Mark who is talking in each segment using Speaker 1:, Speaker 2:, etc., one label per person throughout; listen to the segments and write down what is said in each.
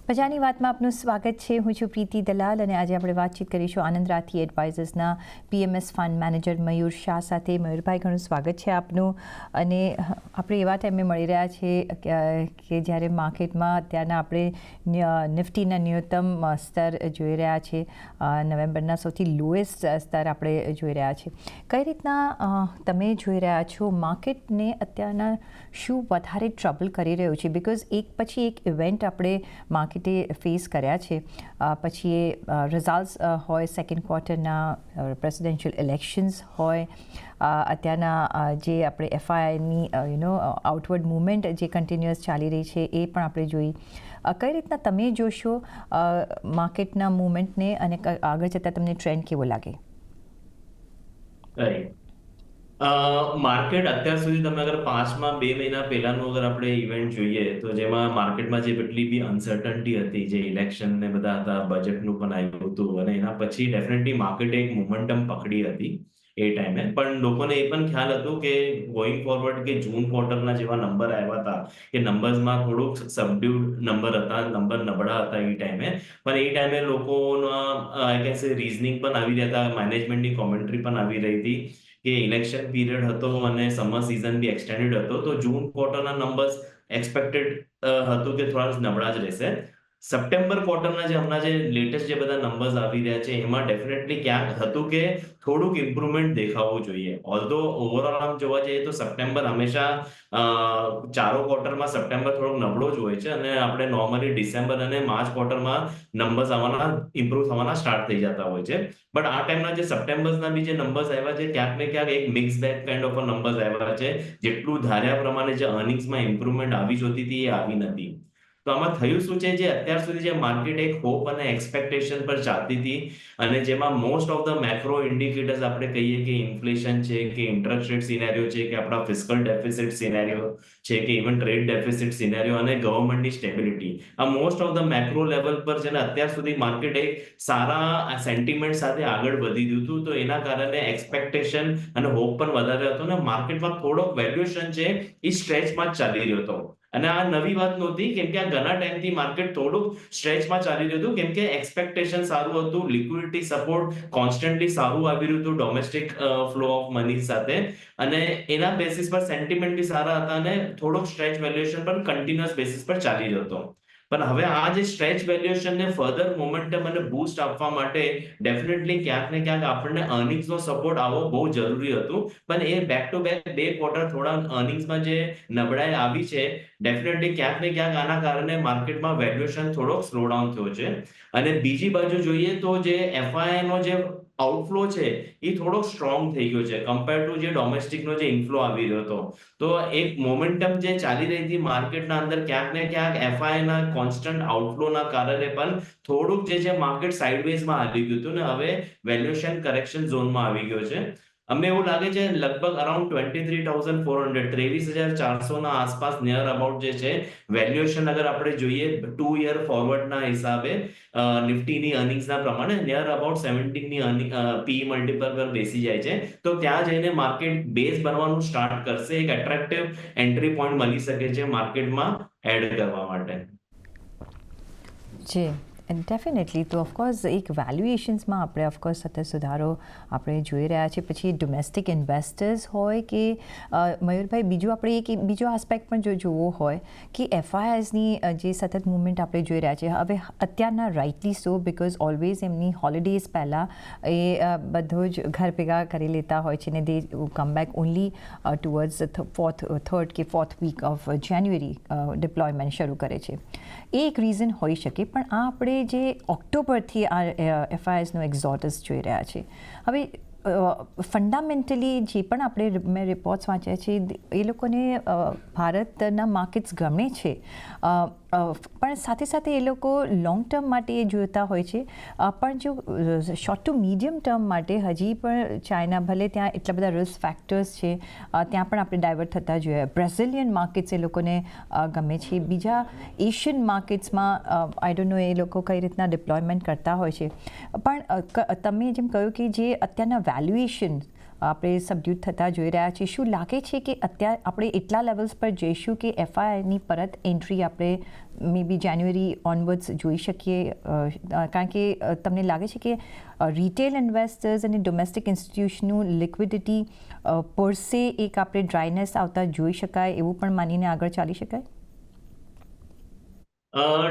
Speaker 1: બજારની વાતમાં આપનું સ્વાગત છે. હું છું પ્રીતિ દલાલ અને આજે આપણે વાતચીત કરીશું આનંદ રાથી એડવાઇઝર્સના પીએમએસ ફંડ મેનેજર મયુર શાહ સાથે. મયુરભાઈ, ઘણું સ્વાગત છે આપનું. અને આપણે એવા ટાઈમે મળી રહ્યા છે કે જ્યારે માર્કેટમાં અત્યારના આપણે નિફ્ટીના ન્યૂનતમ સ્તર જોઈ રહ્યા છે, નવેમ્બરના સૌથી લોએસ્ટ સ્તર આપણે જોઈ રહ્યા છે. કઈ રીતના તમે જોઈ રહ્યા છો માર્કેટને અત્યારના શું વધારે ટ્રબલ કરી રહ્યું છે? બિકોઝ એક પછી એક ઇવેન્ટ આપણે માર્કેટે ફેસ કર્યા છે. પછી એ રિઝલ્ટ્સ હોય સેકન્ડ ક્વાર્ટરના, પ્રેસિડેન્શિયલ ઇલેક્શન્સ હોય, અત્યારના જે આપણે એફઆઈઆઈની આઉટવર્ડ મૂવમેન્ટ જે કન્ટિન્યુઅસ ચાલી રહી છે એ પણ આપણે જોઈ. કઈ રીતના તમે જોશો માર્કેટના મૂવમેન્ટને અને આગળ જતાં તમને ટ્રેન્ડ કેવો લાગે?
Speaker 2: માર્કેટ અત્યાર સુધી તમે અગર 5 મહિના પહેલાનું અગર આપણે ઇવેન્ટ જોઈએ તો જેમાં માર્કેટમાં જે કેટલી બી અનસર્ટનિટી હતી, જે ઇલેક્શન ને બધા હતા, બજેટનું પણ આવ્યું હતું અને એના પછી ડેફિનેટલી માર્કેટે એક મોમેન્ટમ પકડી હતી એ ટાઈમે. પણ લોકોને એ પણ ખ્યાલ હતું કે ગોઈંગ ફોરવર્ડ કે જૂન ક્વાર્ટરના જેવા નંબર આવ્યા હતા એ નંબર્સમાં થોડુંક સબડ્યુડ નંબર હતા, નંબર નબળા હતા એ ટાઈમે. પણ એ ટાઈમે લોકોના આઈ કેન સે રીઝનિંગ પણ આવી રહ્યા હતા, મેનેજમેન્ટની કોમેન્ટ્રી પણ આવી રહી હતી કે ઇલેક્શન પીરિયડ હતો અને સમર સિઝન બી એક્સટેન્ડેડ હતો, તો જૂન ક્વાર્ટરના નંબર્સ એક્સપેક્ટેડ હતું કે થોડા નબળા જ રહેશે. સપ્ટેમ્બર ક્વાર્ટરના જે હમણાં જે લેટેસ્ટ જે બધા નંબર્સ આવી રહ્યા છે એમાં ડેફિનેટલી ક્યાંક હતું કે થોડુંક ઇમ્પ્રુવમેન્ટ દેખાવું જોઈએ. ઓલ્ધો ઓવરઓલ આમ જોવા જઈએ તો સપ્ટેમ્બર હંમેશા ચારો ક્વાર્ટરમાં સપ્ટેમ્બર થોડોક નબળો જ હોય છે અને આપણે નોર્મલી ડિસેમ્બર અને માર્ચ ક્વાર્ટરમાં નંબર્સ આવવાના ઇમ્પ્રુવ થવાના સ્ટાર્ટ થઈ જતા હોય છે. બટ આ ટાઈમના જે સપ્ટેમ્બરના બી જે નંબર્સ આવ્યા છે ક્યાંક ને ક્યાંક એક mix bag kind of numbers આવ્યા છે. જેટલું ધાર્યા પ્રમાણે જે અર્નિંગ્સમાં ઇમ્પ્રુવમેન્ટ આવી જોતી હતી એ આવી નથી. તો આમાં થયું શું છે, જે અત્યાર સુધી જે માર્કેટ એક હોપ અને એક્સપેક્ટેશન પર ચાલતી હતી અને જેમાં most of the macro indicators આપણે કહીએ કે ઇન્ફ્લેશન છે, કે ઇન્ટરેસ્ટ રેટ સિનેરિયો છે, કે આપણા ફિસ્કલ ડેફિસિટ સિનેરિયો છે, કે ઇવન ટ્રેડ ડેફિસિટ સિનેરિયો અને ગવર્મેન્ટની સ્ટેબિલિટી, આ most of the macro level પર છે ને અત્યાર સુધી માર્કેટ એક સારા સેન્ટિમેન્ટ સાથે આગળ વધી ગયું હતું. તો એના કારણે એક્સપેક્ટેશન અને હોપ પણ વધારે હતો અને માર્કેટમાં થોડોક વેલ્યુએશન છે એ સ્ટ્રેચમાં જ ચાલી રહ્યો હતો. અને આ નવી વાત નહોતી, કેમ કે આ ઘણા ટાઈમથી માર્કેટ થોડુંક સ્ટ્રેચમાં ચાલી રહ્યું હતું, કેમ કે એક્સપેક્ટેશન સારું હતું, લિક્વિડિટી સપોર્ટ કોન્સ્ટન્ટલી સારું આવી રહ્યું હતું ડોમેસ્ટિક ફ્લો ઓફ મની સાથે, અને એના બેસિસ પર સેન્ટિમેન્ટ બી સારા હતા અને થોડોક સ્ટ્રેચ વેલ્યુએશન પણ કન્ટિન્યુઅસ બેસિસ પર ચાલી રહ્યો હતો. પણ હવે આ જે સ્ટ્રેચ વેલ્યુએશનને ફર્ધર મોમેન્ટમ અને બૂસ્ટ આપવા માટે ડેફિનેટલી ક્યાંક ને ક્યાંક આપણને અર્નિંગ્સનો સપોર્ટ આવવો બહુ જરૂરી હતું. પણ એ બેક ટુ બેક 2 ક્વાર્ટર થોડા અર્નિંગ્સમાં જે નબળાઈ આવી છે, ડેફિનેટલી ક્યાંક ને ક્યાંક આના કારણે માર્કેટમાં વેલ્યુએશન થોડોક સ્લો ડાઉન થયો છે. અને બીજી બાજુ જોઈએ તો જે એફઆઈઆઈનો જે આઉટફ્લો છે એ થોડોક સ્ટ્રોંગ થઈ ગયો છે કમ્પેર ટુ જે ડોમેસ્ટિકનો જે ઇનફ્લો આવી રહ્યો હતો. તો એક મોમેન્ટમ જે ચાલી રહી હતી માર્કેટના અંદર, ક્યાંક ને ક્યાંક એફઆઈઆઈના કોન્સ્ટન્ટ આઉટફ્લોના કારણે પણ થોડુંક જે માર્કેટ સાઇડવેઝમાં આવી ગયું હતું ને હવે વેલ્યુએશન કરેક્શન ઝોનમાં આવી ગયો છે. અમને એવું લાગે છે લગભગ અરાઉન્ડ 23,400 23,400 આસપાસ નિયર અબાઉટ જે છે વેલ્યુએશન, અગર આપણે જોઈએ 2 યર ફોરવર્ડના હિસાબે નિફ્ટીની અર્નિંગ્સના પ્રમાણે નિયર અબાઉટ 17ની પી મલ્ટિપલ પર બેસી જાય છે. તો ત્યાં જઈને માર્કેટ બેઝ બનવાનું સ્ટાર્ટ કરશે, એક એટ્રેક્ટિવ એન્ટ્રી પોઈન્ટ મળી શકે છે માર્કેટમાં એડ કરવા માટે.
Speaker 1: જી, ડેફિનેટલી. તો ઓફકોર્સ એક વેલ્યુએશન્સમાં આપણે ઓફકોર્સ સતત સુધારો આપણે જોઈ રહ્યા છીએ. પછી ડોમેસ્ટિક ઇન્વેસ્ટર્સ હોય કે મયુરભાઈ, બીજું આપણે એક બીજો આસ્પેક્ટ પણ જો જોવો હોય કે એફઆઈઆઈસની જે સતત મુવમેન્ટ આપણે જોઈ રહ્યા છીએ હવે અત્યારના, રાઇટલી સો, બિકોઝ ઓલવેઝ એમની હોલિડેઝ પહેલાં એ બધો જ ઘર ભેગા કરી લેતા હોય છે ને they come back only towards third કે fourth week of January deployment શરૂ કરે છે. એ એક રીઝન હોઈ શકે. પણ આ આપણે જે ઓક્ટોબરથી આ એફઆઈઆઈસનો એક્ઝોડસ જોઈ રહ્યા છે, હવે ફંડામેન્ટલી જે પણ આપણે મેં રિપોર્ટ્સ વાંચ્યા છે એ લોકોને ભારતના માર્કેટ્સ ગમે છે, પણ સાથે સાથે એ લોકો લોંગ ટર્મ માટે એ જોતા હોય છે. પણ જો શોર્ટ ટુ મીડિયમ ટર્મ માટે હજી પણ ચાઇના, ભલે ત્યાં એટલા બધા રિસ્ક ફેક્ટર્સ છે, ત્યાં પણ આપણે ડાયવર્ટ થતા જોઈએ. બ્રાઝિલિયન માર્કેટ્સ એ લોકોને ગમે છે. બીજા એશિયન માર્કેટ્સમાં આઈ ડોન્ટ નો એ લોકો કઈ રીતના ડિપ્લોયમેન્ટ કરતા હોય છે. પણ તમે જેમ કહ્યું કે જે અત્યારના વેલ્યુએશન આપણે સબડ્યુટ થતા જોઈ રહ્યા છીએ. શું લાગે છે કે અત્યારે આપણે એટલા લેવલ્સ પર જઈશું કે એફઆઈની પરત એન્ટ્રી આપણે મે બી જાન્યુઆરી ઓનવર્ડ્સ જોઈ શકીએ? કારણ કે તમને લાગે છે કે રિટેલ ઇન્વેસ્ટર્સ અને ડોમેસ્ટિક ઇન્સ્ટિટ્યુશનનું લિક્વિડિટી પરસે એક આપણે ડ્રાયનેસ આવતા જોઈ શકાય એવું પણ માનીને આગળ ચાલી શકાય?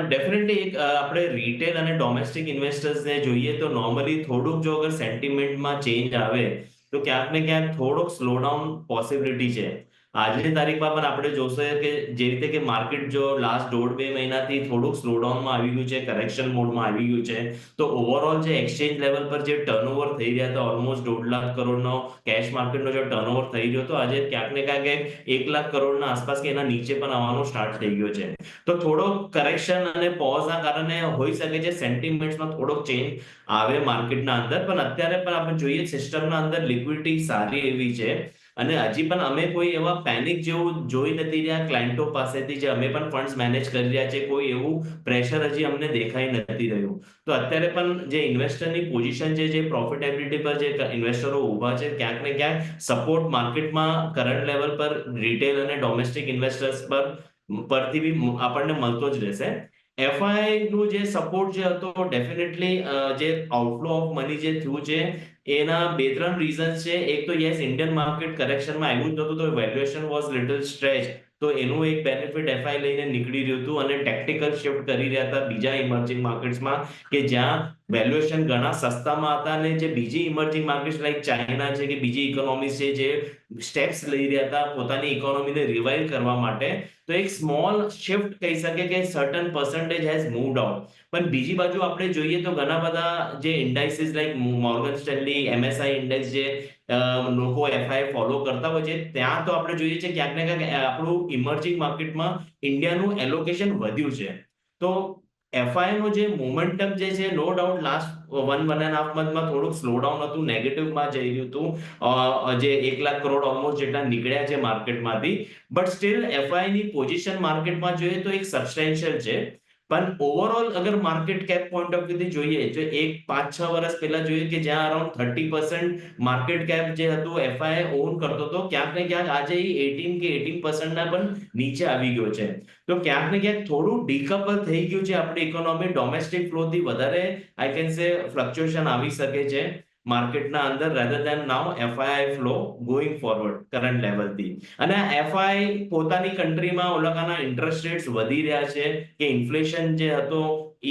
Speaker 2: ડેફિનેટલી એક આપણે રિટેલ અને ડોમેસ્ટિક ઇન્વેસ્ટર્સને જોઈએ તો નોર્મલી થોડુંક જો અગર સેન્ટિમેન્ટમાં ચેન્જ આવે તો ક્યાંક ને ક્યાંક થોડોક સ્લોડાઉન પોસિબિલિટી છે. આજની તારીખમાં પણ આપણે જોશે કે જે રીતે કે માર્કેટ જો લાસ્ટ 1.5-2 મહિનાથી થોડુંક સ્લોડાઉનમાં આવી ગયું છે, કરેક્શન મોડમાં આવી ગયું છે, તો ઓવરઓલ જે એક્સચેન્જ લેવલ પર જે ટર્નઓવર થઈ રહ્યા હતા ઓલમોસ્ટ 1.5 લાખ કરોડનો કેશ માર્કેટનો જે ટર્નઓવર થઈ રહ્યો હતો, આજે ક્યાંક ને ક્યાંક 1 લાખ કરોડના આસપાસ કે એના નીચે પણ આવવાનો સ્ટાર્ટ થઈ ગયો છે. તો થોડો કરેક્શન અને પોઝના કારણે હોઈ શકે છે સેન્ટિમેન્ટ્સમાં થોડોક ચેન્જ આવે માર્કેટના અંદર, પણ અત્યારે પણ આપણે જોઈએ સિસ્ટમના અંદર લિક્વિડિટી સારી એવી છે અને હજી પણ અમે કોઈ એવા પેનિક જેવું જોઈ નથી રહ્યા ક્લાયન્ટો પાસેથી જે અમે પણ ફંડ્સ મેનેજ કરી રહ્યા છે, કોઈ એવું પ્રેશર હજી અમને દેખાઈ નથી રહ્યું. તો અત્યારે પણ જે ઇન્વેસ્ટરની પોઝિશન છે, જે પ્રોફિટેબિલિટી પર જે ઇન્વેસ્ટરો ઊભા છે, ક્યાંક ને ક્યાંક સપોર્ટ માર્કેટમાં કરંટ લેવલ પર રિટેલ અને ડોમેસ્ટિક ઇન્વેસ્ટર્સ પરથી બી આપણને મળતો જ રહેશે. એફઆઈ નું જે સપોર્ટ જે હતો ડેફિનેટલી જે આઉટફ્લો ઓફ મની જે થયું છે એના 2-3 રીઝન્સ છે. એક તો યસ ઇન્ડિયન માર્કેટ કરેક્શનમાં આવ્યું જ નહોતું તો વેલ્યુએશન વોઝ લિટલ સ્ટ્રેચ, તો એનું એક બેનિફિટ એફઆઈ લઈને નીકળી રહ્યું હતું અને ટેક્ટિકલ શિફ્ટ કરી રહ્યા હતા બીજા ઇમર્જિંગ માર્કેટ્સમાં કે જ્યાં વેલ્યુએશન ઘણા સસ્તામાં હતા અને જે બીજી ઇમર્જિંગ માર્કેટ્સ લાઈક ચાઇના છે કે બીજી ઇકોનોમીઝ છે જે સ્ટેપ્સ લઈ રહ્યા હતા પોતાની ઇકોનોમીને રિવાઇવ કરવા માટે, તો એક સ્મોલ શિફ્ટ કહી શકે કે સર્ટન પર્સન્ટેજ હેઝ મૂવ્ડ આઉટ. પણ બીજી બાજુ આપણે જોઈએ તો ઘણા બધા જે ઇન્ડાઇસીસ like Morgan Stanley, MSI index જે લોકો એફઆઈ ફોલો કરતા હોય છે, ત્યાં તો આપણે જોઈએ છે ક્યાંક ને ક્યાંક આપણું ઇમર્જિંગ માર્કેટમાં ઇન્ડિયાનું એલોકેશન વધ્યું છે. તો એફઆઈ નો જે મોમેન્ટમ જે છે નો ડાઉટ લાસ્ટ 1.5 મંથમાં થોડુંક સ્લોડાઉન હતું, નેગેટિવમાં જઈ રહ્યું હતું. જે 1 લાખ કરોડ ઓલમોસ્ટ જેટલા નીકળ્યા છે માર્કેટમાંથી, બટ સ્ટીલ એફઆઈ ની પોઝિશન માર્કેટમાં જોઈએ તો એક સબસ્ટેન્શિયલ છે. પણ ઓવરઓલ અગર માર્કેટ કેપ પોઈન્ટ ઓફ વ્યૂથી જોઈએ તો એક 5-6 વર્ષ પહેલા જોઈએ કે જ્યાં અરાઉન્ડ 30% માર્કેટ કેપ જે હતું એફઆઈ ઓન કરતો હતો, ક્યાંક ને ક્યાંક આજે એ 18 કે 18% ના પણ નીચે આવી ગયો છે. તો ક્યાંક ને ક્યાંક થોડું ડીકપલ થઈ ગયું છે આપણી ઇકોનોમી. ડોમેસ્ટિક ફ્લોથી વધારે આઈ કેન સે ફ્લક્ચ્યુએશન આવી શકે છે માર્કેટના અંદર rather than now FI flow going forward current લેવલથી. અને એફઆઈ પોતાની કન્ટ્રીમાં ઓલાકાના ઇન્ટરેસ્ટ રેટ્સ વધી રહ્યા છે કે ઇન્ફ્લેશન જે હતો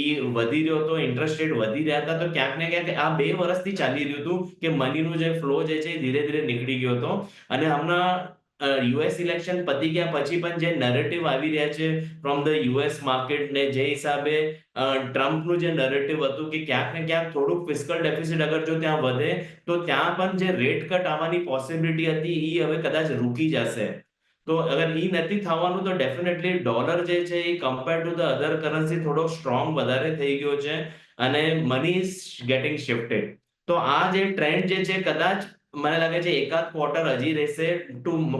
Speaker 2: એ વધી રહ્યો હતો, ઇન્ટરેસ્ટ રેટ વધી રહ્યા હતા, તો ક્યાંક ને ક્યાંક આ 2 વર્ષથી ચાલી રહ્યું હતું કે મનીનું જે ફ્લો જે છે એ ધીરે ધીરે નીકળી ગયો હતો. અને હમણાં યુએસ ઇલેક્શન પતી ગયા પછી પણ જે નરેટિવ આવી રહ્યા છે ફ્રોમ ધ યુએસ માર્કેટ ને જે હિસાબે ટ્રમ્પનું જે નરેટિવ હતું કે ક્યાંક ને ક્યાંક થોડુંક ફિસ્કલ ડેફિસિટ અગર જો ત્યાં વધે તો ત્યાં પણ જે રેટ કટ આવવાની પોસિબિલિટી હતી એ હવે કદાચ રૂકી જશે. તો અગર એ નથી થવાનું તો ડેફિનેટલી ડોલર જે છે એ compare to the other currency થોડો સ્ટ્રોંગ વધારે થઈ ગયો છે અને મની ઇઝ ગેટિંગ શિફ્ટેડ. તો આ જે ટ્રેન્ડ જે છે કદાચ મને લાગે છે એકાદ ક્વાર્ટર હજી રહેશે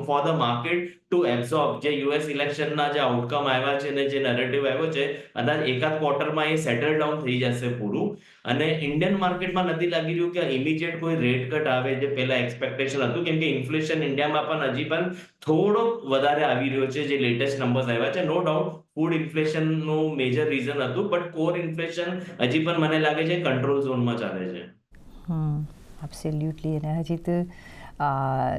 Speaker 2: for the market to absorb જે યુએસ ઇલેક્શનના જે આઉટકમ આવ્યા છે ને જે નરેટિવ આવ્યો છે, કદાચ એકાદ ક્વાર્ટરમાં એ સેટલ ડાઉન થઈ જશે પૂરું. અને ઇન્ડિયન માર્કેટમાં નથી લાગી રહ્યું કે ઇમિડિયેટ કોઈ રેટ કટ આવે જે પહેલા એક્સપેક્ટેશન હતું, કેમ કે ઇન્ફ્લેશન ઇન્ડિયામાં પણ હજી પણ થોડો વધારે આવી રહ્યો છે. જે લેટેસ્ટ નંબર્સ આવ્યા છે નો ડાઉટ ફૂડ ઇન્ફ્લેશનનું મેજર રીઝન હતું, બટ કોર ઇન્ફ્લેશન હજી પણ મને લાગે છે કંટ્રોલ ઝોનમાં ચાલે છે.
Speaker 1: એબ્સોલ્યુટલી. અને હજી તો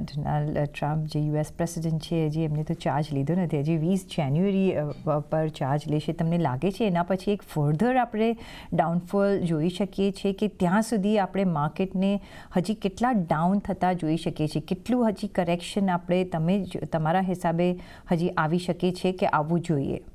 Speaker 1: ડોનાલ્ડ ટ્રમ્પ જે યુએસ પ્રેસિડેન્ટ છે હજી એમને તો ચાર્જ લીધો નથી, હજી 20 જાન્યુઆરી પર ચાર્જ લેશે. તમને લાગે છે એના પછી એક ફર્ધર આપણે ડાઉનફોલ જોઈ શકીએ છીએ કે ત્યાં સુધી આપણે માર્કેટને હજી કેટલા ડાઉન થતા જોઈ શકીએ છીએ? કેટલું હજી કરેક્શન આપણે તમારા હિસાબે હજી આવી શકે છે કે આવવું જોઈએ?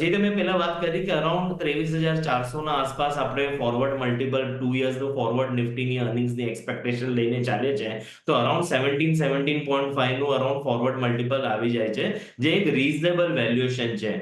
Speaker 2: જે તમે પહેલા વાત કરી કે અરાઉન્ડ 23,400 ના આસપાસ આપણે ફોરવર્ડ મલ્ટિપલ 2 યર્સનું ફોરવર્ડ નિફ્ટીની અર્નિંગ્સની એક્સપેક્ટેશન લઈને ચાલે છે, તો અરાઉન્ડ 17.5 નું અરાઉન્ડ ફોરવર્ડ મલ્ટિપલ આવી જાય છે, જે એક રીઝનેબલ વેલ્યુએશન છે.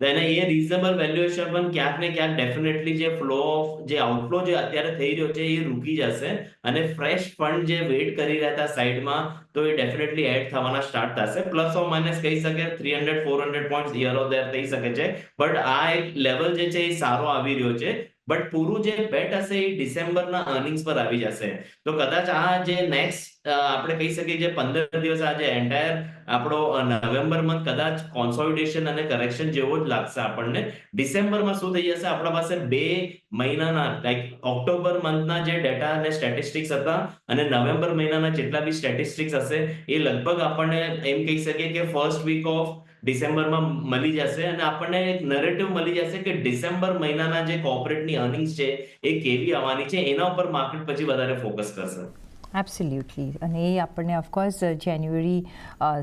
Speaker 2: અને એ રીઝનેબલ વેલ્યુએશન પણ ક્યાંક ને ક્યાંક ડેફિનેટલી જે ફ્લો ઓફ જે આઉટફ્લો જે અત્યારે થઈ રહ્યો છે એ રૂકી જશે અને ફ્રેશ ફંડ જે વેઇટ કરી રહ્યા હતા સાઈડમાં તો એ ડેફિનેટલી એડ થવાના સ્ટાર્ટ થશે. પ્લસ ઓર માઇનસ કહી શકે 300-400 પોઈન્ટ્સ હિયર ઓર ધેર થઈ શકે છે, બટ આ એક લેવલ જે છે એ સારો આવી રહ્યો છે. બટ પૂરું જે બેટ હશે એ ડિસેમ્બરના અર્નિંગ્સ પર આવી જશે. તો કદાચ આ જે નેક્સ્ટ આપણે કહી શકીએ જે 15 દિવસ આ જે એન્ટાયર આપણો નવેમ્બર મંથ કદાચ કોન્સોલિડેશન અને કરેક્શન જેવો જ લાગશે આપણને. ડિસેમ્બરમાં શું થઈ જશે, આપણા પાસે 2 મહિનાના લાઈક ઓક્ટોબર મંથના જે ડેટા અને સ્ટેટિસ્ટિક્સ હતા અને નવેમ્બર મહિનાના જેટલા બી સ્ટેટિસ્ટિક્સ હશે એ લગભગ આપણને એમ કહી શકીએ કે ફર્સ્ટ વીક ઓફ ડિસેમ્બરમાં મળી જશે અને આપણને એક નરેટિવ મળી જશે કે ડિસેમ્બર મહિનાના જે કોર્પોરેટની અર્નિંગ્સ છે એ કેવી આવવાની છે, એના ઉપર માર્કેટ પછી વધારે ફોકસ કરશે.
Speaker 1: એબ્સોલ્યુટલી. અને એ આપણને ઓફકોર્સ જાન્યુઆરી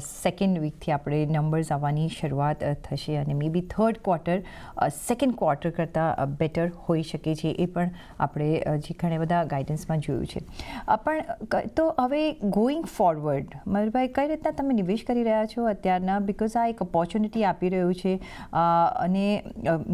Speaker 1: સેકન્ડ વીકથી આપણે નંબર્સ આવવાની શરૂઆત થશે અને મે બી થર્ડ ક્વાર્ટર સેકન્ડ ક્વાર્ટર કરતાં બેટર હોઈ શકે છે. એ પણ આપણે જે ઘણા બધા ગાઈડન્સમાં જોયું છે. તો હવે ગોઈંગ ફોરવર્ડ મયુરભાઈ, કઈ રીતના તમે નિવેશ કરી રહ્યા છો અત્યારના? બિકોઝ આ એક ઓપોર્ચ્યુનિટી આપી રહ્યું છે અને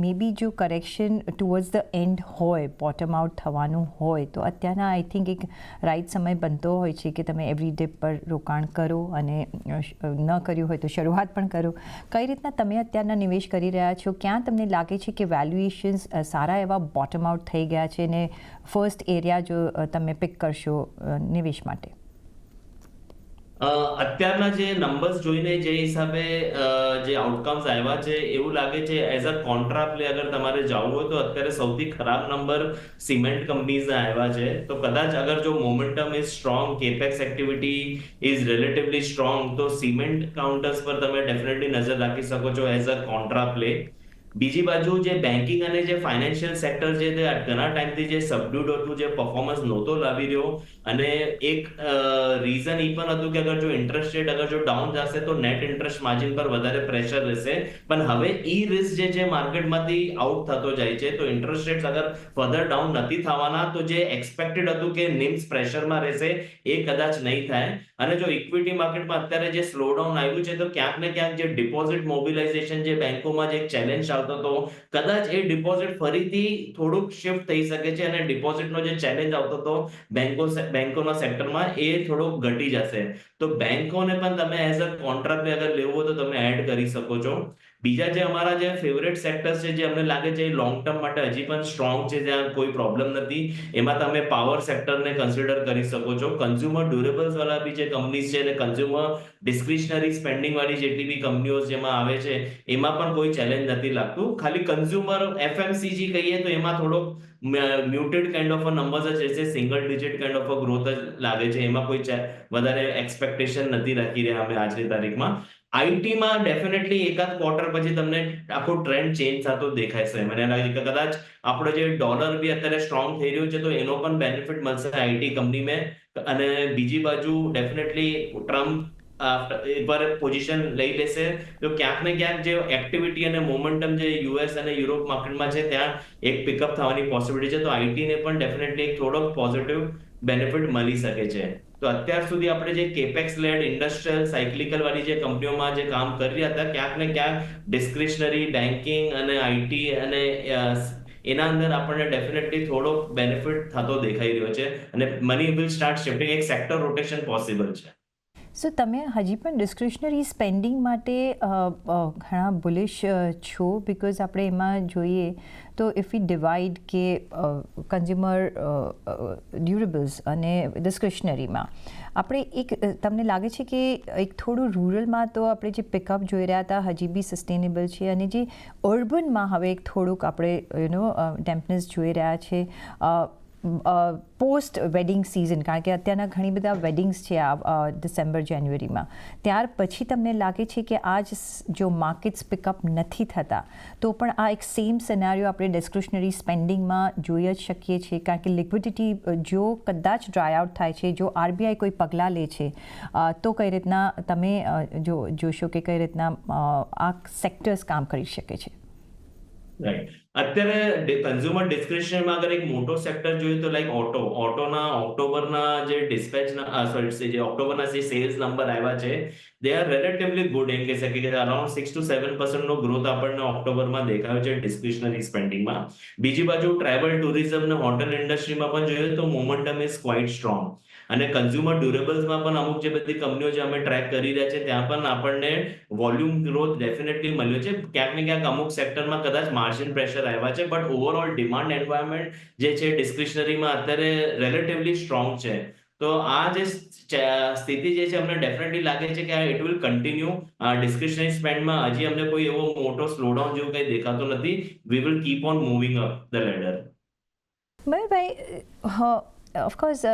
Speaker 1: મે બી જો કરેક્શન ટુવર્ડ્સ ધ એન્ડ હોય, બોટમ આઉટ થવાનું હોય, તો અત્યારના આઈ થિંક એક રાઈટ સમય બનતો હોય છે કે તમે એવરી ડે પર રોકાણ કરો અને ન કર્યું હોય તો શરૂઆત પણ કરો. કઈ રીતના તમે અત્યારના નિવેશ કરી રહ્યા છો? ક્યાં તમને લાગે છે કે વેલ્યુએશન્સ સારા એવા બોટમ આઉટ થઈ ગયા છે ને ફર્સ્ટ એરિયા જો તમે પિક કરશો નિવેશ માટે?
Speaker 2: અત્યારના જે નંબર્સ જોઈને જે હિસાબે જે આઉટકમ્સ આવ્યા છે એવું લાગે છે એઝ અ કોન્ટ્રા પ્લે અગર તમારે જવું હોય તો અત્યારે સૌથી ખરાબ નંબર સિમેન્ટ કંપનીઝના આવ્યા છે. તો કદાચ અગર જો momentum is strong, capex activity is relatively strong, તો સિમેન્ટ કાઉન્ટર્સ પર તમે ડેફિનેટલી નજર રાખી શકો છો એઝ અ કોન્ટ્રા પ્લે. બીજી બાજુ જે બેન્કિંગ અને જે ફાઇનાન્શિયલ સેક્ટર છે તે ઘણા ટાઈમથી જે સબડ્યુડ હતું, જે પરફોર્મન્સ નહોતો લાવી રહ્યો અને એક રીઝન એ પણ હતું કે અગર જો ઇન્ટરેસ્ટ રેટ અગર જો ડાઉન જશે તો નેટ ઇન્ટરેસ્ટ માર્જિન પર વધારે પ્રેશર રહેશે. પણ હવે ઈ રિસ્ક જે છે માર્કેટમાંથી આઉટ થતો જાય છે. તો ઇન્ટરેસ્ટ રેટ્સ અગર ફર્ધર ડાઉન નથી થવાના તો જે એક્સપેક્ટેડ હતું કે નિમ્સ પ્રેશરમાં રહેશે એ કદાચ નહીં થાય. અને જો ઇક્વિટી માર્કેટમાં અત્યારે જે સ્લો ડાઉન આવ્યું છે તો ક્યાંક ને ક્યાંક જે ડિપોઝિટ મોબિલાઇઝેશન જે બેંકોમાં જે એક ચેલેન્જ આવતો હતો, કદાચ એ ડિપોઝિટ ફરીથી થોડુંક શિફ્ટ થઈ શકે છે અને ડિપોઝિટનો જે ચેલેન્જ આવતો હતો બેંકોના સેક્ટરમાં એ થોડોક ઘટી જશે. તો બેંકોને પણ તમે એઝ અ કોન્ટ્રા પ્લે અગર લેવું હોય તો તમે એડ કરી શકો છો. બીજા જે અમારા જે ફેવરેટ સેક્ટર્સ છે જે અમને લાગે છે લોંગ ટર્મ માટે હજી પણ સ્ટ્રોંગ છે, જ્યાં કોઈ પ્રોબ્લેમ નથી, એમાં તમે પાવર સેક્ટરને કન્સિડર કરી શકો છો. કન્ઝ્યુમર ડ્યુરેબલ્સ વાળા બી જે કંપનીઝ છે અને કન્ઝ્યુમર ડિસ્ક્રિશનરી સ્પેન્ડિંગ વાળી જેટલી બી કંપનીઓ જેમાં આવે છે એમાં પણ કોઈ ચેલેન્જ નથી લાગતું. ખાલી કન્ઝ્યુમર એફએમસીજી કહીએ તો એમાં થોડોક મ્યુટેડ કાઇન્ડ ઓફ નંબર્સ જ રહેશે, single digit kind of growth જ લાગે છે. એમાં કોઈ વધારે એક્સપેક્ટેશન નથી રાખી રહ્યા અમે આજની તારીખમાં. આઈટીમાં ડેફિનેટલી એકાદ ક્વાર્ટર પછી તમને આખો ટ્રેન્ડ ચેન્જ થતો દેખાશે. મને લાગે છે કે કદાચ આપણો જે ડોલર બી અત્યારે સ્ટ્રોંગ થઈ રહ્યું છે તો એનો પણ બેનિફિટ મળશે આઈટી કંપનીમાં. અને બીજી બાજુ ડેફિનેટલી ટ્રમ્પ પર પોઝિશન લઈ લેશે તો ક્યાંક ને ક્યાંક જે એક્ટિવિટી અને મોમેન્ટમ જે યુએસ અને યુરોપ માર્કેટમાં છે ત્યાં એક પિકઅપ થવાની પોસિબિલિટી છે. તો આઈટીને પણ ડેફિનેટલી એક થોડોક પોઝિટિવ બેનિફિટ મળી શકે છે. તો અત્યાર સુધી આપણે જે કેપેક્સ લેડ ઇન્ડસ્ટ્રીયલ સાયક્લિકલ વાળી જે કંપનીઓમાં જે કામ કરી રહ્યા હતા, ક્યાંક ને ક્યાંક ડિસ્ક્રિશનરી બેન્કિંગ અને આઈટી અને એના અંદર આપણને ડેફિનેટલી થોડો બેનિફિટ થતો દેખાઈ રહ્યો છે અને મની વિલ સ્ટાર્ટ શિફ્ટિંગ, એક સેક્ટર રોટેશન પોસિબલ છે.
Speaker 1: સો તમે હજી પણ ડિસ્ક્રિશનરી સ્પેન્ડિંગ માટે ઘણા બુલિશ છો? બિકોઝ આપણે એમાં જોઈએ તો ઇફ યુ ડિવાઈડ કે કન્ઝ્યુમર ડ્યુરેબલ્સ અને ડિસ્ક્રિશનરીમાં આપણે એક તમને લાગે છે કે એક થોડું રૂરલમાં તો આપણે જે પિકઅપ જોઈ રહ્યા હતા હજી બી સસ્ટેનેબલ છે અને જે અર્બનમાં હવે એક થોડુંક આપણે ડેમ્પનેસ જોઈ રહ્યા છે પોસ્ટ વેડિંગ સિઝન? કારણ કે અત્યારના ઘણી બધા વેડિંગ્સ છે આ ડિસેમ્બર જાન્યુઆરીમાં. ત્યાર પછી તમને લાગે છે કે આજ જો માર્કેટ્સ પિકઅપ નથી થતા તો પણ આ એક સેમ સિનારીઓ આપણે ડિસ્ક્રિશનરી સ્પેન્ડિંગમાં જોઈ જ શકીએ છીએ? કારણ કે લિક્વિડિટી જો કદાચ ડ્રાય આઉટ થાય છે, જો આરબીઆઈ કોઈ પગલાં લે છે તો કઈ રીતના તમે જોશો કે કઈ રીતના આ સેક્ટર્સ કામ કરી શકે છે?
Speaker 2: રાઈટ. અત્યારે કન્ઝ્યુમર ડિસ્ક્રિશનરીમાં અગર એક મોટો સેક્ટર જોઈએ તો લાઈક ઓટોના ઓક્ટોબરના જે જે ઓક્ટોબરના જે સેલ્સ નંબર આવ્યા છે દે આર રિલેટિવલી ગુડ. એમ કહી શકીએ કે અરાઉન્ડ 6 to 7% નો ગ્રોથ આપણને ઓક્ટોબરમાં દેખાયો છે ડિસ્ક્રિશનરી સ્પેન્ડિંગમાં. બીજી બાજુ ટ્રાવેલ ટુરિઝમ અને હોટેલ ઇન્ડસ્ટ્રીમાં પણ જોઈએ તો મોમેન્ટમ ઇઝ ક્વાઇટ સ્ટ્રોંગ. અને કન્ઝ્યુમર ડ્યુરેબલ્સમાં પણ અમુક જે બધી કંપનીઓ જે અમે ટ્રેક કરી રહ્યા છે ત્યાં પણ આપણને વોલ્યુમ ગ્રોથ ડેફિનેટલી મળ્યો છે. ક્યાંક ને ક્યાંક અમુક સેક્ટરમાં કદાચ માર્જિન પ્રેશર આવ્યા છે, બટ ઓવરઓલ ડિમાન્ડ એન્વાયરમેન્ટ જે છે ડિસ્ક્રિશનરીમાં અત્યારે રિલેટિવલી સ્ટ્રોંગ છે. તો આ જે સ્થિતિ જે છે અમને ડેફિનેટલી લાગે છે કે ઇટ વિલ કન્ટિન્યુ. ડિસ્ક્રિશનરી સ્પેન્ડમાં હજી અમને કોઈ એવો મોટો સ્લોડાઉન જેવું કંઈ દેખાતો નથી. We will keep on moving up the ladder.
Speaker 1: Mayurbhai, of course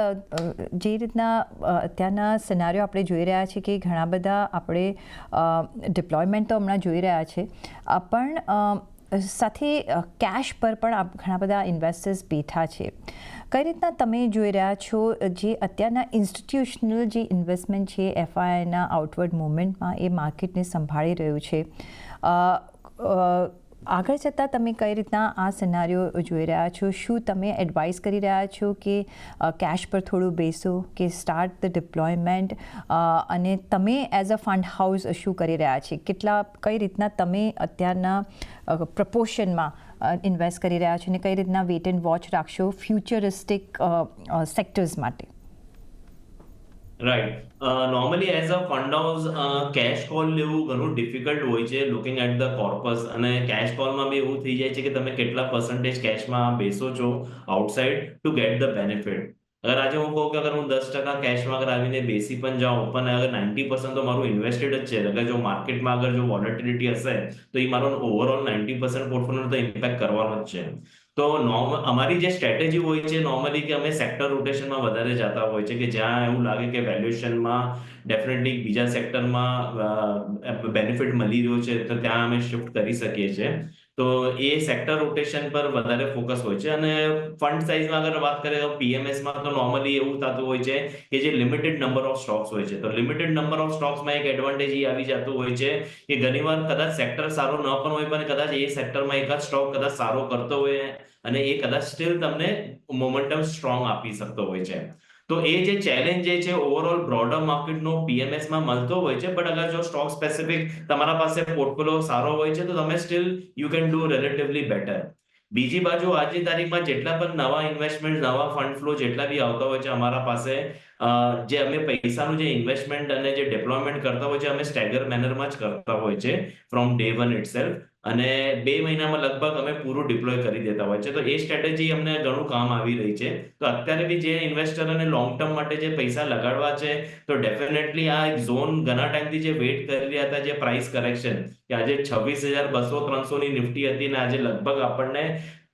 Speaker 1: જે રીતના અત્યારના સિનારીઓ આપણે જોઈ રહ્યા છીએ કે ઘણા બધા આપણે ડિપ્લોયમેન્ટ તો હમણાં જોઈ રહ્યા છે, પણ સાથે કેશ પર પણ ઘણા બધા ઇન્વેસ્ટર્સ બેઠા છે. કઈ રીતના તમે જોઈ રહ્યા છો જે અત્યારના ઇન્સ્ટિટ્યુશનલ જે ઇન્વેસ્ટમેન્ટ છે એફઆઈઆઈના આઉટવર્ડ મુવમેન્ટમાં એ માર્કેટને સંભાળી રહ્યું છે? આગળ જતાં તમે કઈ રીતના આ સિનારીઓ જોઈ રહ્યા છો? શું તમે એડવાઇસ કરી રહ્યા છો કે કેશ પર થોડું બેસો કે સ્ટાર્ટ ધ ડિપ્લોયમેન્ટ? અને તમે એઝ અ ફંડ હાઉસ શું કરી રહ્યા છે? કઈ રીતના તમે અત્યારના પ્રપોર્શનમાં ઇન્વેસ્ટ કરી રહ્યા છો અને કઈ રીતના વેટ એન્ડ વોચ રાખશો ફ્યુચરિસ્ટિક સેક્ટર્સ માટે?
Speaker 2: Right. Normally as a fund house cash call લેવું ઘણું ડિફિકલ્ટ હોય છે લુકિંગ એટ ધ કોર્પસ. અને કેશ કોલમાં બી એવું થઈ જાય છે કે તમે કેટલા પર્સન્ટેજ કેશમાં બેસો છો outside two get the benefit. અગર આજે હું કહું કે અગર હું 10% કેશમાં અગર આવીને બેસી પણ જાઉં, પણ અગર 90% તો મારું ઇન્વેસ્ટેડ જ છે. અગર જો માર્કેટમાં અગર જો વોલેટિલિટી હશે તો એ મારો ઓવરઓલ 90% પોર્ટફોલિયો તો ઇમ્પેક્ટ કરવાનો જ છે. તો અમારી જે સ્ટ્રેટેજી હોય છે નોર્મલી કે અમે સેક્ટર રોટેશનમાં વધારે જતા હોય છે કે જ્યાં એવું લાગે કે વેલ્યુએશનમાં ડેફિનેટલી બીજા સેક્ટરમાં બેનિફિટ મળી રહ્યો છે તો ત્યાં અમે શિફ્ટ કરી શકીએ છીએ. તો એ સેક્ટર રોટેશન પર વધારે ફોકસ હોય છે. અને ફંડ સાઇઝમાં અગર વાત કરીએ તો પીએમએસમાં તો નોર્મલી એવું થતું હોય છે કે જે લિમિટેડ નંબર ઓફ સ્ટોક્સ હોય છે. તો લિમિટેડ નંબર ઓફ સ્ટોક્સમાં એક એડવાન્ટેજ એ આવી જતું હોય છે કે ઘણીવાર કદાચ સેક્ટર સારો ન પણ હોય, પણ કદાચ એ સેક્ટરમાં એકાદ સ્ટોક કદાચ સારો કરતો હોય અને એ કદાચ સ્ટીલ તમને મોમેન્ટમ સ્ટ્રોંગ આપી શકતો હોય છે. તો એ જે ચેલેન્જ જે છે ઓવરઓલ બ્રોડર માર્કેટનો પીએમએસમાં મળતો હોય છે. બટ અગર જો સ્ટોક સ્પેસિફિક તમારા પાસે પોર્ટફોલિયો સારો હોય છે તો તમે still you can do relatively better. બીજી બાજુ આજની તારીખમાં જેટલા પણ નવા ઇન્વેસ્ટમેન્ટ, નવા ફંડ ફ્લો જેટલા બી આવતા હોય છે અમારા પાસે, જે અમે પૈસાનું જે ઇન્વેસ્ટમેન્ટ અને જે ડિપ્લોયમેન્ટ કરતા હોય છે અમે સ્ટેગર મેનરમાં જ કરતા હોય છે ફ્રોમ ડે વન ઇટસેલ્ફ. અને 2 મહિનામાં લગભગ અમે પૂરું ડિપ્લોય કરી દેતા હોય છે. તો એ સ્ટ્રેટેજી અમને ઘણું કામ આવી રહી છે. તો અત્યારે બી જે ઇન્વેસ્ટરોને લોંગ ટર્મ માટે જે પૈસા લગાડવા છે તો ડેફિનેટલી આ એક ઝોન ઘણા ટાઈમથી જે વેઇટ કરી રહ્યા હતા, જે પ્રાઇસ કરેક્શન, કે આજે 26,200-300 ની નિફ્ટી હતી ને આજે લગભગ આપણને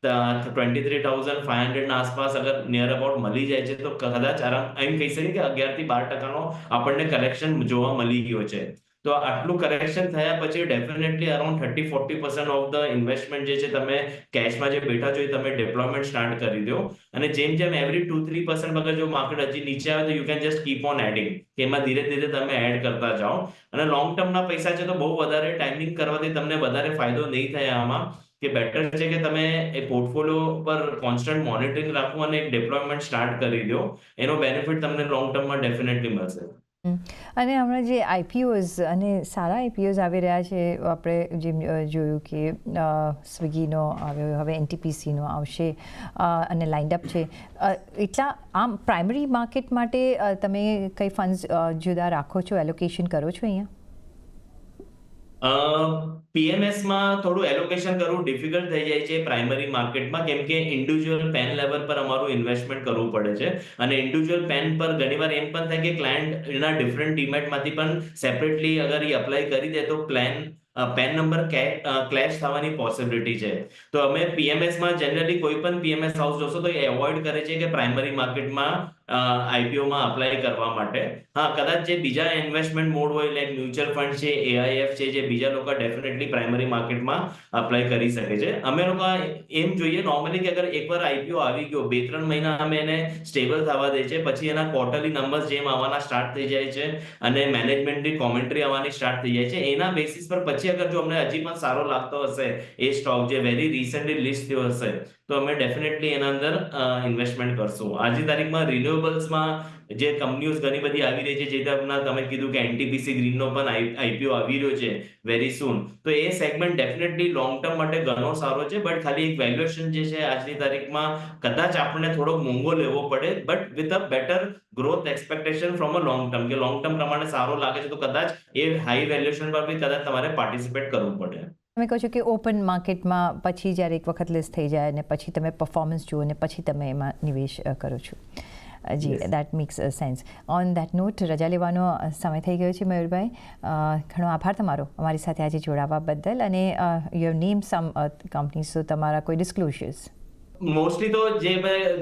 Speaker 2: 23,500 ના આસપાસ અગર નિયર અબાઉટ મળી જાય છે તો કદાચ એમ કહી શકીએ કે 11% આપણને કરેક્શન જોવા મળી ગયો છે. તો આટલું કરેક્શન થયા પછી definitely around 30-40% of the investment જે છે તમે કેશમાં જે બેઠા છો એ તમે ડિપ્લોયમેન્ટ સ્ટાર્ટ કરી દો. અને જેમ એવરી 2-3% અગર જો માર્કેટ હજી નીચે આવે તો you can just keep on adding, કે એમાં ધીરે ધીરે તમે એડ કરતા જાઓ. અને લોંગ ટર્મના પૈસા છે તો બહુ વધારે ટાઈમિંગ કરવાથી તમને વધારે ફાયદો નહીં થાય આમાં. કે બેટર છે કે તમે એ પોર્ટફોલિયો પર કોન્સ્ટન્ટ મોનિટરિંગ રાખો અને એક ડિપ્લોયમેન્ટ સ્ટાર્ટ કરી દો. એનો બેનિફિટ તમને લોંગ ટર્મમાં ડેફિનેટલી મળશે.
Speaker 1: અને હમણાં જે આઈપીઓઝ અને સારા આઈપીઓઝ આવી રહ્યા છે, આપણે જેમ જોયું કે સ્વિગીનો આવ્યો, હવે એનટીપીસીનો આવશે અને લાઇન્ડ અપ છે. એટલા આમ પ્રાઇમરી માર્કેટ માટે તમે કઈ ફંડ્સ જુદા રાખો છો, એલોકેશન કરો છો અહીંયા?
Speaker 2: પીએમએસમાં થોડું એલોકેશન કરવું ડિફિકલ્ટ થઈ જાય છે પ્રાઇમરી માર્કેટમાં, કેમ કે ઇન્ડિવિજ્યુઅલ પેન લેવલ પર અમારું ઇન્વેસ્ટમેન્ટ કરવું પડે છે. અને ઇન્ડિવિજ્યુઅલ પેન પર ઘણીવાર એમ પણ થાય કે ક્લાયન્ટ એના ડિફરન્ટ ડીમેટમાંથી પણ સેપરેટલી અગર એ અપ્લાય કરી દે તો પેન નંબર ક્લેશ થવાની પોસિબિલિટી છે. તો અમે પીએમએસમાં જનરલી કોઈ પણ પીએમએસ હાઉસ જોશો તો એ એવોઇડ કરે છે કે પ્રાઇમરી માર્કેટમાં આઈપીઓમાં અપ્લાય કરવા માટે. હા, કદાચ જે બીજા ઇન્વેસ્ટમેન્ટ મોડ હોય લાઈક મ્યુચ્યુઅલ ફંડ છે, એઆઈએફ છે, જે બીજા લોકો ડેફિનેટલી પ્રાઇમરી માર્કેટમાં અપ્લાય કરી શકે છે. અમે લોકો એમ જોઈએ નોર્મલી કે અગર એકવાર આઈપીઓ આવી ગયો, 2-3 મહિના અમે એને સ્ટેબલ થવા દે છે, પછી એના ક્વાર્ટરલી નંબર્સ જેમ આવવાના સ્ટાર્ટ થઈ જાય છે અને મેનેજમેન્ટની કોમેન્ટ્રી આવવાની સ્ટાર્ટ થઈ જાય છે, એના બેસિસ પર પછી અગર જો અમને હજી પણ સારો લાગતો હશે એ સ્ટોક જે વેરી રિસેન્ટલી લિસ્ટ થયો હશે તો અમે ડેફિનેટલી એના અંદર ઇન્વેસ્ટમેન્ટ કરશું. આજની તારીખમાં રિન્યુએબલ્સમાં જે કંપનીઓ ઘણી બધી આવી રહી છે, જે તમને તમે કીધું કે એનટીપીસી ગ્રીનનો પણ આઈપીઓ આવી રહ્યો છે વેરી સૂન. તો એ સેગમેન્ટ ડેફિનેટલી લોંગ ટર્મ માટે ઘણો સારો છે. બટ ખાલી એક વેલ્યુએશન જે છે આજની તારીખમાં કદાચ આપણને થોડોક મોંઘો લેવો પડે, but with a better growth expectation from a long term, કે લોંગ ટર્મ પ્રમાણે સારો લાગે છે તો કદાચ એ હાઈ વેલ્યુએશન પર બી કદાચ તમારે પાર્ટિસિપેટ કરવું પડે.
Speaker 1: તમે કહો છો કે ઓપન માર્કેટમાં પછી જ્યારે એક વખત લિસ્ટ થઈ જાય અને પછી તમે પરફોર્મન્સ જુઓ અને પછી તમે એમાં નિવેશ કરો છો. જી,
Speaker 2: Yes.
Speaker 1: That makes sense. On that note રજા લેવાનો સમય થઈ ગયો છે મયુરભાઈ. ઘણો આભાર તમારો અમારી સાથે આજે જોડાવા બદલ. અને you have name some companies, તો તમારા કોઈ ડિસ્ક્લોઝર્સ?
Speaker 2: મોસ્ટલી તો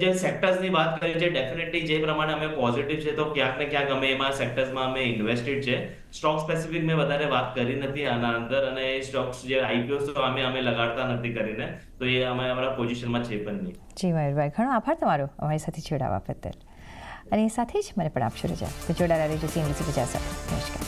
Speaker 2: જે સેક્ટર્સની વાત કરી છે, ડેફિનેટલી જે પ્રમાણે અમે પોઝિટિવ છે તો ક્યાંક ને ક્યાંક અમે એમાં સેક્ટર્સમાં અમે ઇન્વેસ્ટેડ છે. સ્ટોક સ્પેસિફિક મેં વધારે વાત કરી નથી આના અંદર, અને એ સ્ટોક્સ જે આઈપીઓસ તો અમે લગાડતા નથી કરીને, તો એ અમે અમારા પોઝિશનમાં છે પણ નહીં.
Speaker 1: જી મયુરભાઈ, ઘણો આભાર તમારો અમારી સાથે જોડાવા બદલ. અને સાથે જ મને પણ આપશો રજા. તો જોડાયેલા રહેજો CNBC 50 સાથે. નમસ્કાર.